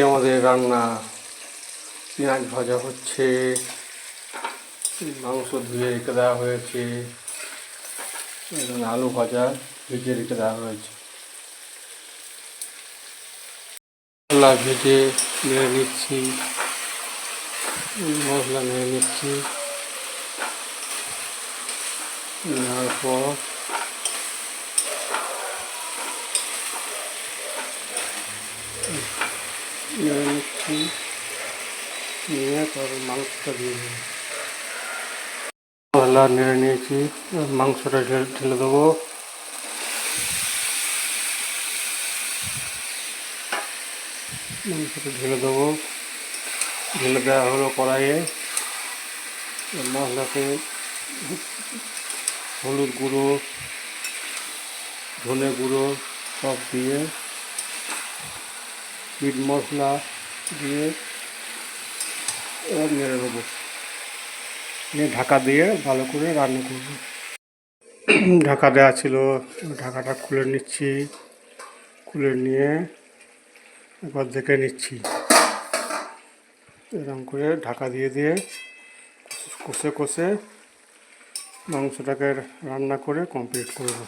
আমাদের রান্না পেঁয়াজ ভাজা হচ্ছে, মাংস ধুয়ে রেখে দেওয়া হয়েছে, আলু ভাজা ভেজে রেখে দেওয়া হয়েছে। মশলা ভেজে নেড়ে নিচ্ছি, মশলা নেড়ে নিচ্ছি, নেওয়ার পর নেড়ে নিচ্ছি, নিয়ে তারপর মাংসটা দিয়ে দেবো। মশলা নেড়ে নিয়েছি, মাংসটা ঢেলে দেবো। মাংসটা ঢেলে দেবো, ঢেলে দেওয়া হলো কড়াইয়ে। মশলাতে হলুদ গুঁড়ো, ধনে গুঁড়ো সব দিয়ে, মিট মশলা দিয়ে এবার নেড়ে দেবো, নিয়ে ঢাকা দিয়ে ভালো করে রান্না করব। ঢাকা দেওয়া ছিল, ঢাকাটা খুলে নিচ্ছি, খুলে নিয়ে একবার দেখে নিচ্ছি। এরকম করে ঢাকা দিয়ে দিয়ে কষে কষে মাংসটাকে রান্না করে কমপ্লিট করব।